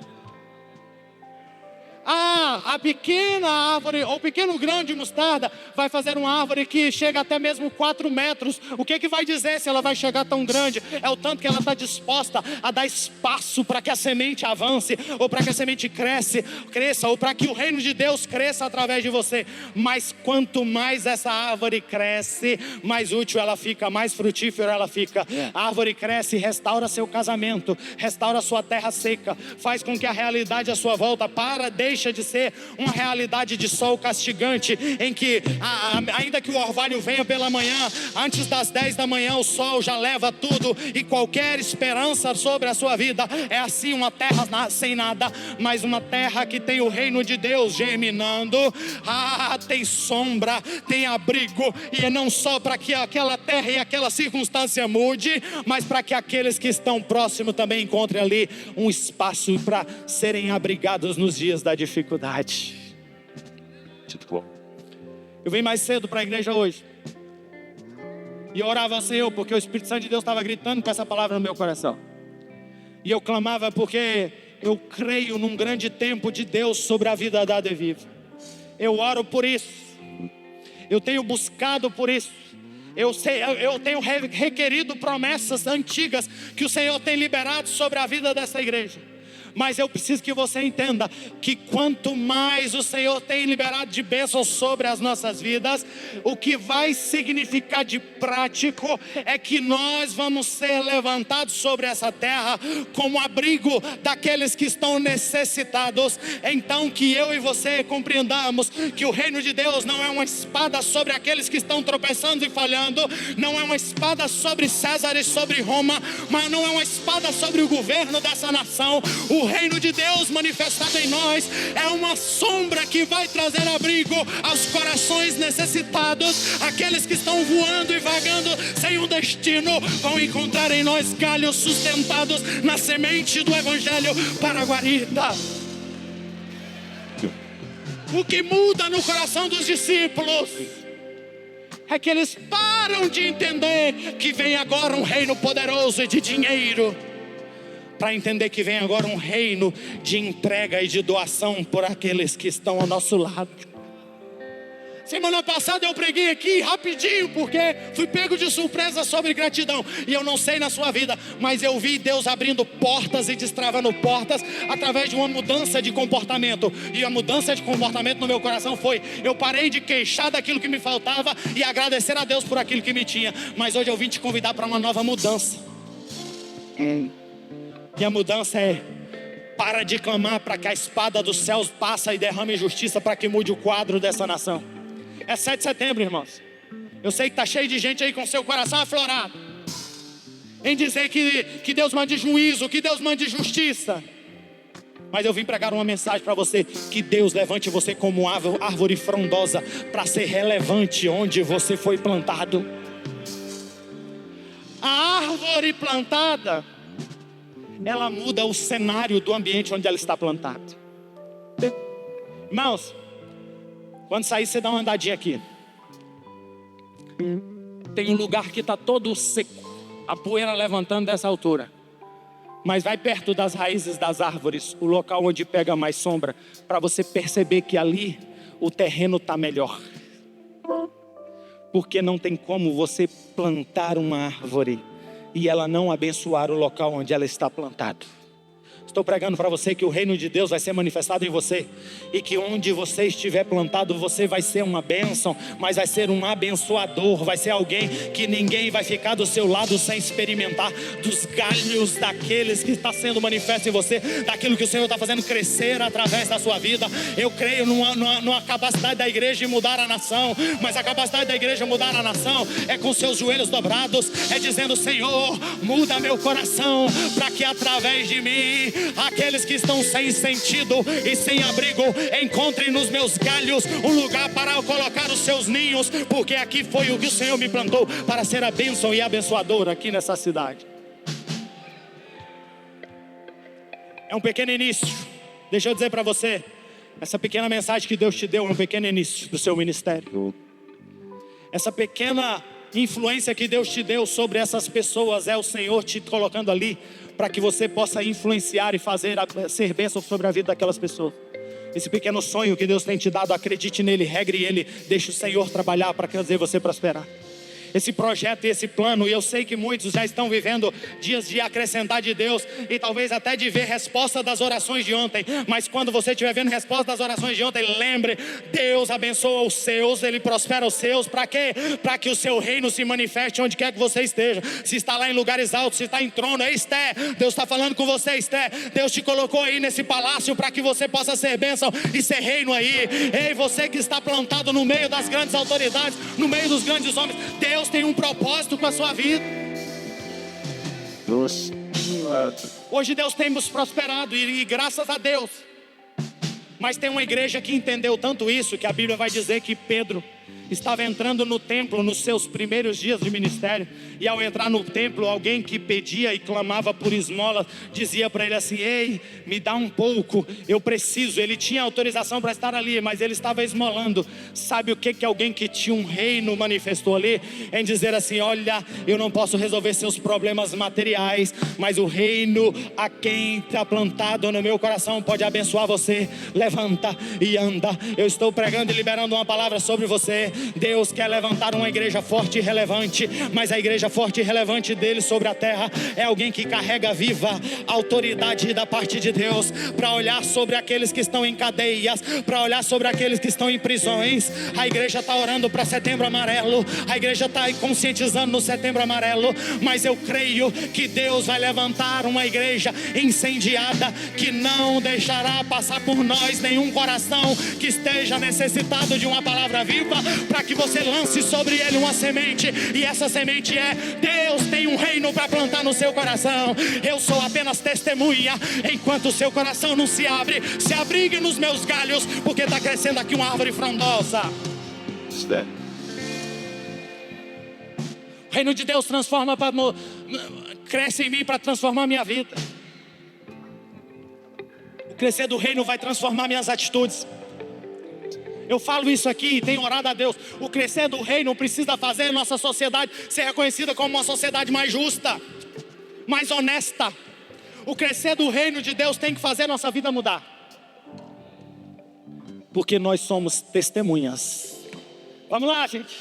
A pequena árvore, ou pequeno grão de mostarda, vai fazer uma árvore que chega até mesmo 4 metros. O que vai dizer se ela vai chegar tão grande? É o tanto que ela está disposta a dar espaço para que a semente avance, ou para que a semente cresça, ou para que o reino de Deus cresça através de você. Mas quanto mais essa árvore cresce, mais útil ela fica, mais frutífera ela fica. A árvore cresce, restaura seu casamento, restaura sua terra seca, faz com que a realidade à sua volta deixa de ser uma realidade de sol castigante, em que ainda que o orvalho venha pela manhã, antes das 10 da manhã o sol já leva tudo e qualquer esperança sobre a sua vida. É assim uma terra sem nada, mas uma terra que tem o reino de Deus germinando, tem sombra, tem abrigo, e é não só para que aquela terra e aquela circunstância mude, mas para que aqueles que estão próximos também encontrem ali um espaço para serem abrigados nos dias da dificuldade. Eu vim mais cedo para a igreja hoje e eu orava ao Senhor, porque o Espírito Santo de Deus estava gritando com essa palavra no meu coração, e eu clamava porque eu creio num grande tempo de Deus sobre a vida da Adeviva. Eu oro por isso, eu tenho buscado por isso, eu tenho requerido promessas antigas que o Senhor tem liberado sobre a vida dessa igreja. Mas eu preciso que você entenda que quanto mais o Senhor tem liberado de bênçãos sobre as nossas vidas, o que vai significar de prático é que nós vamos ser levantados sobre essa terra como abrigo daqueles que estão necessitados. Então que eu e você compreendamos que o reino de Deus não é uma espada sobre aqueles que estão tropeçando e falhando, não é uma espada sobre César e sobre Roma, mas não é uma espada sobre o governo dessa nação. O reino de Deus manifestado em nós é uma sombra que vai trazer abrigo aos corações necessitados. Aqueles que estão voando e vagando sem um destino vão encontrar em nós galhos sustentados na semente do evangelho para a guarida. O que muda no coração dos discípulos é que eles param de entender que vem agora um reino poderoso e de dinheiro, para entender que vem agora um reino de entrega e de doação por aqueles que estão ao nosso lado. Semana passada eu preguei aqui rapidinho, porque fui pego de surpresa sobre gratidão. E eu não sei na sua vida, mas eu vi Deus abrindo portas e destravando portas através de uma mudança de comportamento. E a mudança de comportamento no meu coração foi: eu parei de queixar daquilo que me faltava e agradecer a Deus por aquilo que me tinha. Mas hoje eu vim te convidar para uma nova mudança. E a mudança é: para de clamar para que a espada dos céus passe e derrame justiça para que mude o quadro dessa nação. É 7 de setembro, irmãos. Eu sei que está cheio de gente aí com seu coração aflorado em dizer que Deus mande juízo, que Deus mande justiça. Mas eu vim pregar uma mensagem para você: que Deus levante você como árvore frondosa para ser relevante onde você foi plantado. A árvore plantada, ela muda o cenário do ambiente onde ela está plantada. Irmãos, quando sair, você dá uma andadinha aqui. Tem um lugar que está todo seco, a poeira levantando dessa altura. Mas vai perto das raízes das árvores, o local onde pega mais sombra, para você perceber que ali o terreno está melhor. Porque não tem como você plantar uma árvore e ela não abençoar o local onde ela está plantada. Estou pregando para você que o reino de Deus vai ser manifestado em você, e que onde você estiver plantado, você vai ser uma bênção, mas vai ser um abençoador, vai ser alguém que ninguém vai ficar do seu lado sem experimentar dos galhos daqueles que está sendo manifesto em você, daquilo que o Senhor está fazendo crescer através da sua vida. Eu creio numa capacidade da igreja de mudar a nação, mas a capacidade da igreja de mudar a nação é com seus joelhos dobrados, é dizendo: Senhor, muda meu coração, para que através de mim aqueles que estão sem sentido e sem abrigo, encontrem nos meus galhos um lugar para colocar os seus ninhos, porque aqui foi o que o Senhor me plantou para ser a bênção e abençoador aqui nessa cidade. É um pequeno início. Deixa eu dizer para você, essa pequena mensagem que Deus te deu é um pequeno início do seu ministério. Essa pequena influência que Deus te deu sobre essas pessoas é o Senhor te colocando ali para que você possa influenciar e ser bênção sobre a vida daquelas pessoas. Esse pequeno sonho que Deus tem te dado, acredite nele, regre ele, deixe o Senhor trabalhar para fazer você prosperar. Esse projeto e esse plano, e eu sei que muitos já estão vivendo dias de acrescentar de Deus, e talvez até de ver resposta das orações de ontem, mas quando você estiver vendo resposta das orações de ontem, lembre, Deus abençoa os seus, Ele prospera os seus, para quê? Para que o seu reino se manifeste onde quer que você esteja. Se está lá em lugares altos, se está em trono, ei Esté, Deus está falando com você, Esté, Deus te colocou aí nesse palácio para que você possa ser bênção e ser reino aí. Ei, você que está plantado no meio das grandes autoridades, no meio dos grandes homens, Deus tem um propósito com a sua vida. Hoje Deus tem nos prosperado e graças a Deus. Mas tem uma igreja que entendeu tanto isso, que a Bíblia vai dizer que Pedro estava entrando no templo nos seus primeiros dias de ministério, e ao entrar no templo, alguém que pedia e clamava por esmola, dizia para ele assim: ei, me dá um pouco, eu preciso. Ele tinha autorização para estar ali, mas ele estava esmolando. Sabe o que alguém que tinha um reino manifestou ali? Em dizer assim: olha, eu não posso resolver seus problemas materiais, mas o reino a quem está plantado no meu coração pode abençoar você. Levanta e anda. Eu estou pregando e liberando uma palavra sobre você. Deus quer levantar uma igreja forte e relevante, mas a igreja forte e relevante dele sobre a terra é alguém que carrega viva a autoridade da parte de Deus, para olhar sobre aqueles que estão em cadeias, para olhar sobre aqueles que estão em prisões. A igreja está orando para Setembro Amarelo, a igreja está conscientizando no Setembro Amarelo, mas eu creio que Deus vai levantar uma igreja incendiada, que não deixará passar por nós nenhum coração que esteja necessitado de uma palavra viva, para que você lance sobre ele uma semente, e essa semente é: Deus tem um reino para plantar no seu coração. Eu sou apenas testemunha, enquanto o seu coração não se abre. Se abrigue nos meus galhos, porque está crescendo aqui uma árvore frondosa. O reino de Deus cresce em mim para transformar a minha vida. O crescer do reino vai transformar minhas atitudes. Eu falo isso aqui e tenho orado a Deus. O crescer do reino precisa fazer nossa sociedade ser reconhecida como uma sociedade mais justa, mais honesta. O crescer do reino de Deus tem que fazer nossa vida mudar, porque nós somos testemunhas. Vamos lá, gente.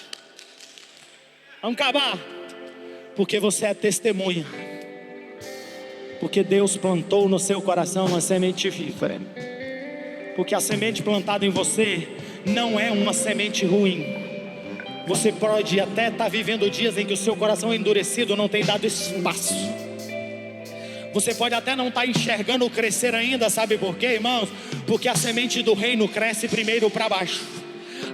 Vamos acabar. Porque você é testemunha. Porque Deus plantou no seu coração uma semente viva. Porque a semente plantada em você não é uma semente ruim. Você pode até estar vivendo dias em que o seu coração endurecido não tem dado espaço. Você pode até não estar enxergando o crescer ainda. Sabe por quê, irmãos? Porque a semente do reino cresce primeiro para baixo.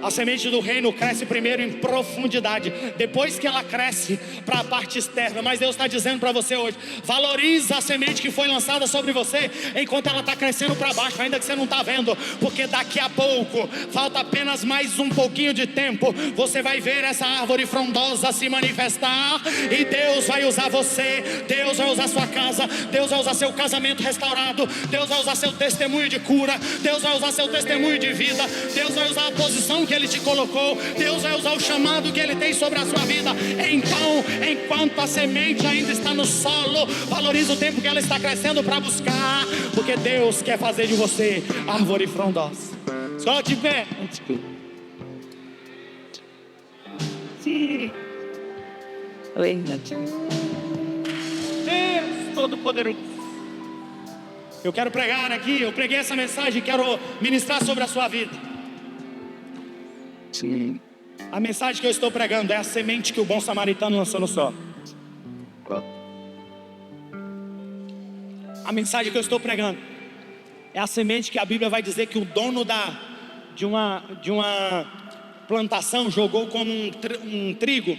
A semente do reino cresce primeiro em profundidade, depois que ela cresce para a parte externa. Mas Deus está dizendo para você hoje: valoriza a semente que foi lançada sobre você, enquanto ela está crescendo para baixo, ainda que você não está vendo. Porque daqui a pouco, falta apenas mais um pouquinho de tempo, você vai ver essa árvore frondosa se manifestar, e Deus vai usar você, Deus vai usar sua casa, Deus vai usar seu casamento restaurado, Deus vai usar seu testemunho de cura, Deus vai usar seu testemunho de vida, Deus vai usar a posição que Ele te colocou, Deus vai usar o chamado que Ele tem sobre a sua vida. Então, enquanto a semente ainda está no solo, valoriza o tempo que ela está crescendo para buscar, porque Deus quer fazer de você árvore frondosa. Só de pé. Deus Todo-Poderoso. Eu quero pregar aqui, eu preguei essa mensagem e quero ministrar sobre a sua vida. Sim. A mensagem que eu estou pregando é a semente que o bom samaritano lançou no solo. A mensagem que eu estou pregando é a semente que a Bíblia vai dizer que o dono de uma plantação jogou como um trigo,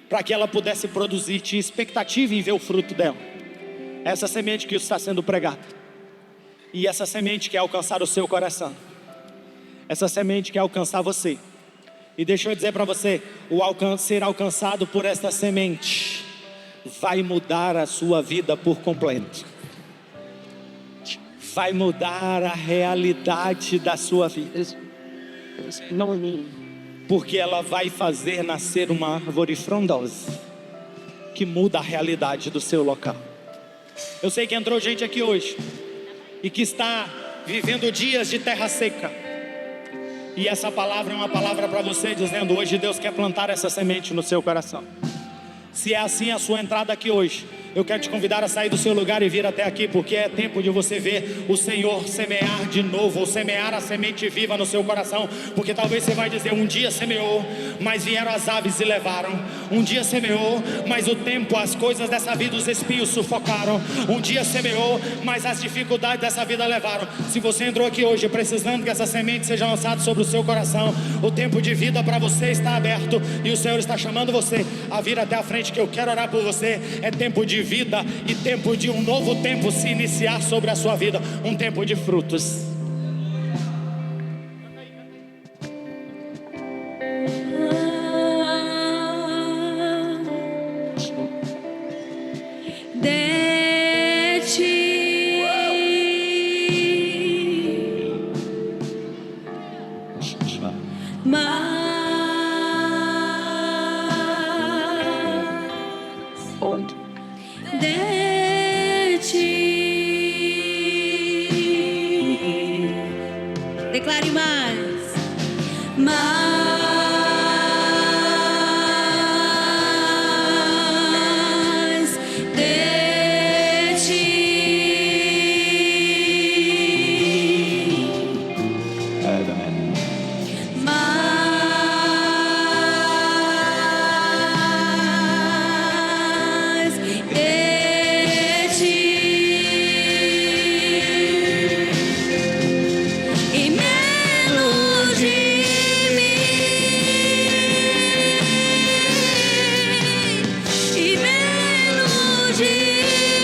para que ela pudesse produzir. Tinha expectativa em ver o fruto dela. Essa semente que está sendo pregada. E essa semente quer alcançar o seu coração. Essa semente quer alcançar você. E deixa eu dizer para você, ser alcançado por esta semente vai mudar a sua vida por completo. Vai mudar a realidade da sua vida. Porque ela vai fazer nascer uma árvore frondosa que muda a realidade do seu local. Eu sei que entrou gente aqui hoje e que está vivendo dias de terra seca. E essa palavra é uma palavra para você, dizendo: hoje Deus quer plantar essa semente no seu coração. Se é assim a sua entrada aqui hoje, eu quero te convidar a sair do seu lugar e vir até aqui, porque é tempo de você ver o Senhor semear de novo, ou semear a semente viva no seu coração. Porque talvez você vai dizer: um dia semeou, mas vieram as aves e levaram. Um dia semeou, mas o tempo, as coisas dessa vida, os espinhos sufocaram. Um dia semeou, mas as dificuldades dessa vida levaram. Se você entrou aqui hoje precisando que essa semente seja lançada sobre o seu coração, o tempo de vida para você está aberto, e o Senhor está chamando você a vir até a frente, que eu quero orar por você. É tempo de vida e tempo de um novo tempo se iniciar sobre a sua vida, um tempo de frutos. Declare mais. Mais de ti. Mais de ti. E menos de mim. E menos de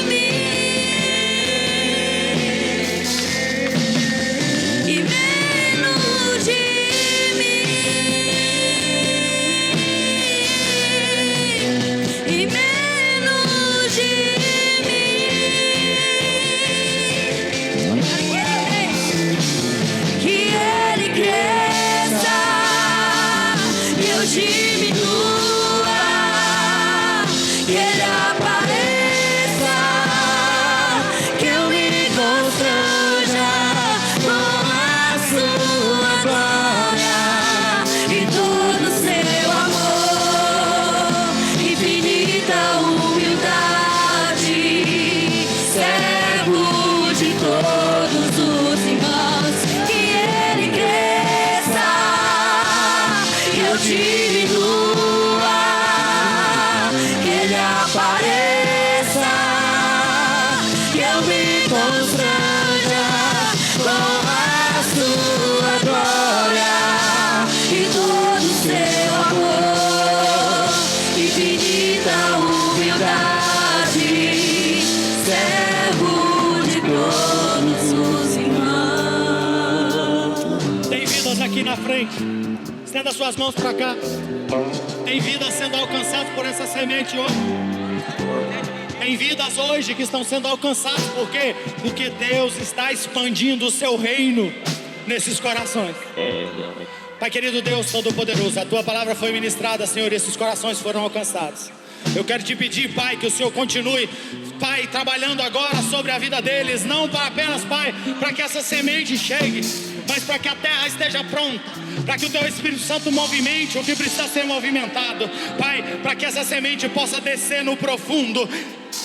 mim. E menos de mim. E menos de mim. Que ele cresça e eu diminua, que ele apareça, que eu me constranja com a sua glória e todo o seu amor, infinita humildade, servo de todos os irmãos. Que ele cresça e eu diminua, que ele apareça, que eu me constranja com a sua glória e todo o seu amor, infinita humildade, servo de todos os irmãos. Tem vidas aqui na frente. Estenda suas mãos para cá. Tem vidas sendo alcançadas por essa semente hoje. Tem vidas hoje que estão sendo alcançadas. Por quê? Porque Deus está expandindo o seu reino nesses corações. Pai querido Deus Todo-Poderoso, a Tua palavra foi ministrada, Senhor, e esses corações foram alcançados. Eu quero te pedir, Pai, que o Senhor continue, Pai, trabalhando agora sobre a vida deles. Não para apenas, Pai, para que essa semente chegue, mas para que a terra esteja pronta, para que o Teu Espírito Santo movimente o que precisa ser movimentado, Pai, para que essa semente possa descer no profundo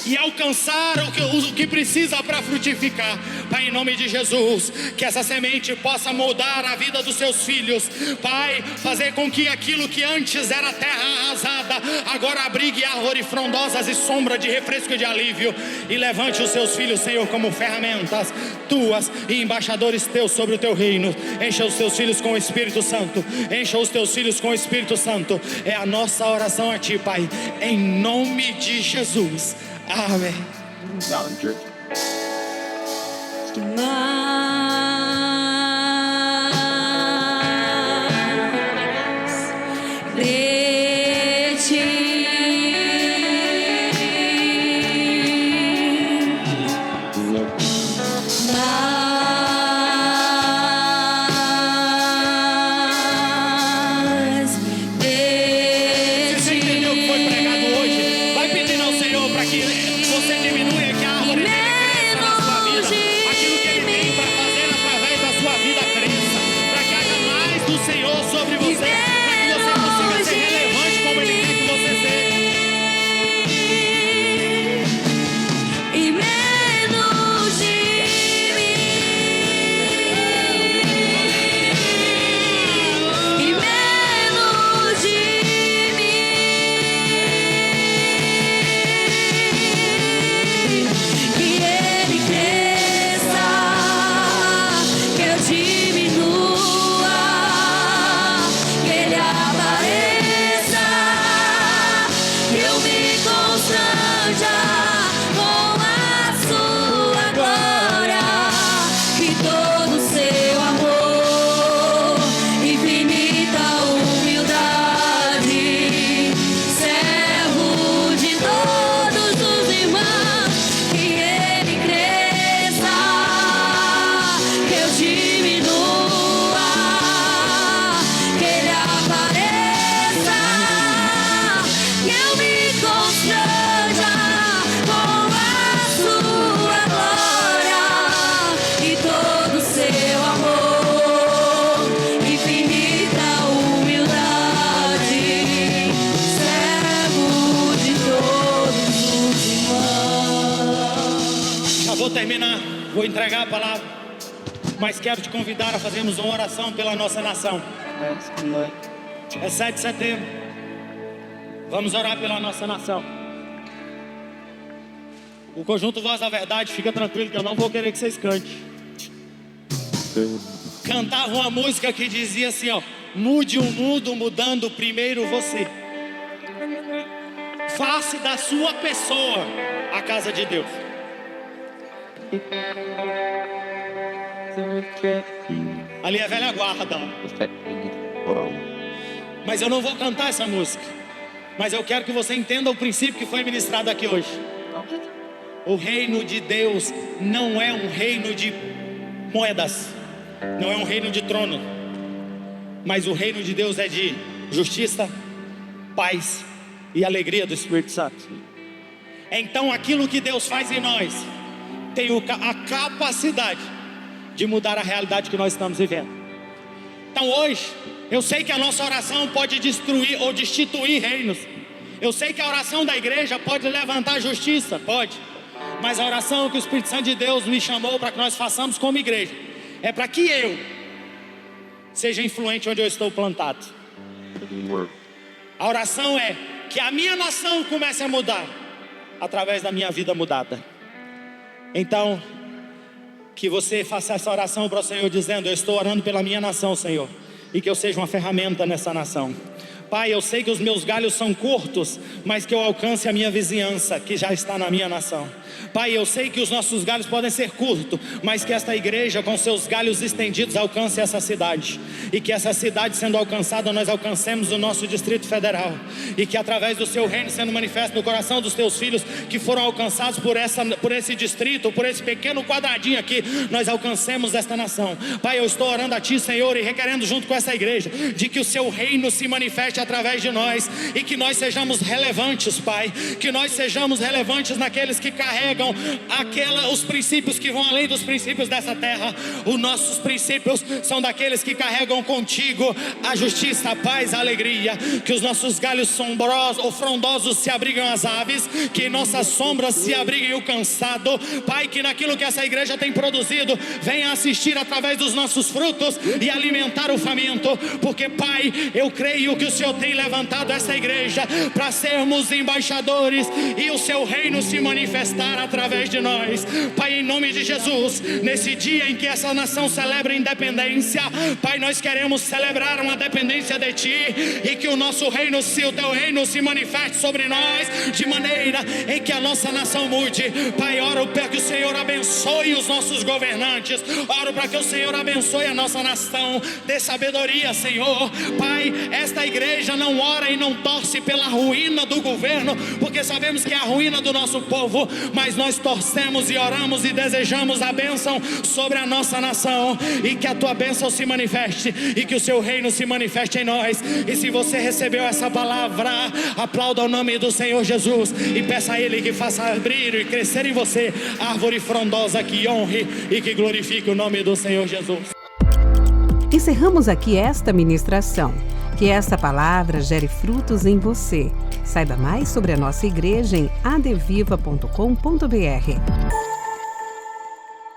e alcançar o que precisa para frutificar. Pai, em nome de Jesus, que essa semente possa moldar a vida dos Seus filhos, Pai, fazer com que aquilo que antes era terra arrasada, agora abrigue árvores frondosas e sombra de refresco e de alívio, e levante os Seus filhos, Senhor, como ferramentas Tuas e embaixadores Teus sobre o Teu reino. Encha os Teus filhos com o Espírito Santo, encha os Teus filhos com o Espírito Santo. É a nossa oração a Ti, Pai, em nome de Jesus. Amém. Vou entregar a palavra, mas quero te convidar a fazermos uma oração pela nossa nação. É 7 de setembro. Vamos orar pela nossa nação. O conjunto Voz da Verdade, fica tranquilo que eu não vou querer que vocês cantem. Cantava uma música que dizia assim, ó: mude o mundo mudando primeiro você. Faça da sua pessoa a casa de Deus. Ali é a velha guarda. Mas eu não vou cantar essa música. Mas eu quero que você entenda o princípio que foi ministrado aqui hoje. O reino de Deus não é um reino de moedas, não é um reino de trono, mas o reino de Deus é de justiça, paz e alegria do Espírito Santo. Então aquilo que Deus faz em nós tem a capacidade de mudar a realidade que nós estamos vivendo. Então hoje, eu sei que a nossa oração pode destruir ou destituir reinos. Eu sei que a oração da igreja pode levantar justiça, pode. Mas a oração que o Espírito Santo de Deus me chamou para que nós façamos como igreja é para que eu seja influente onde eu estou plantado. A oração é que a minha nação comece a mudar através da minha vida mudada. Então, que você faça essa oração para o Senhor dizendo: eu estou orando pela minha nação, Senhor, e que eu seja uma ferramenta nessa nação. Pai, eu sei que os meus galhos são curtos, mas que eu alcance a minha vizinhança que já está na minha nação. Pai, eu sei que os nossos galhos podem ser curtos, mas que esta igreja com seus galhos estendidos alcance essa cidade. E que essa cidade sendo alcançada, nós alcancemos o nosso Distrito Federal. E que através do seu reino sendo manifesto no coração dos teus filhos que foram alcançados por esse distrito, por esse pequeno quadradinho aqui, nós alcancemos esta nação. Pai, eu estou orando a Ti, Senhor, e requerendo junto com essa igreja, de que o seu reino se manifeste através de nós, e que nós sejamos relevantes, Pai, que nós sejamos relevantes naqueles que carregam os princípios que vão além dos princípios dessa terra. Os nossos princípios são daqueles que carregam contigo a justiça, a paz, a alegria. Que os nossos galhos sombrosos ou frondosos se abrigam as aves, que nossas sombras se abriguem o cansado. Pai, que naquilo que essa igreja tem produzido, venha assistir através dos nossos frutos e alimentar o faminto, porque Pai, eu creio que o Senhor Senhor tem levantado essa igreja para sermos embaixadores e o seu reino se manifestar através de nós. Pai, em nome de Jesus, nesse dia em que essa nação celebra a independência, Pai, nós queremos celebrar uma dependência de Ti e que o nosso reino, o Teu reino se manifeste sobre nós de maneira em que a nossa nação mude. Pai, oro para que o Senhor abençoe os nossos governantes, oro para que o Senhor abençoe a nossa nação, dê sabedoria, Senhor. Pai, esta igreja não ora e não torce pela ruína do governo, porque sabemos que é a ruína do nosso povo, mas nós torcemos e oramos e desejamos a bênção sobre a nossa nação, e que a Tua bênção se manifeste e que o Seu reino se manifeste em nós. E se você recebeu essa palavra, aplauda o nome do Senhor Jesus e peça a Ele que faça abrir e crescer em você árvore frondosa que honre e que glorifique o nome do Senhor Jesus. Encerramos aqui esta ministração. Que esta palavra gere frutos em você. Saiba mais sobre a nossa igreja em adeviva.com.br.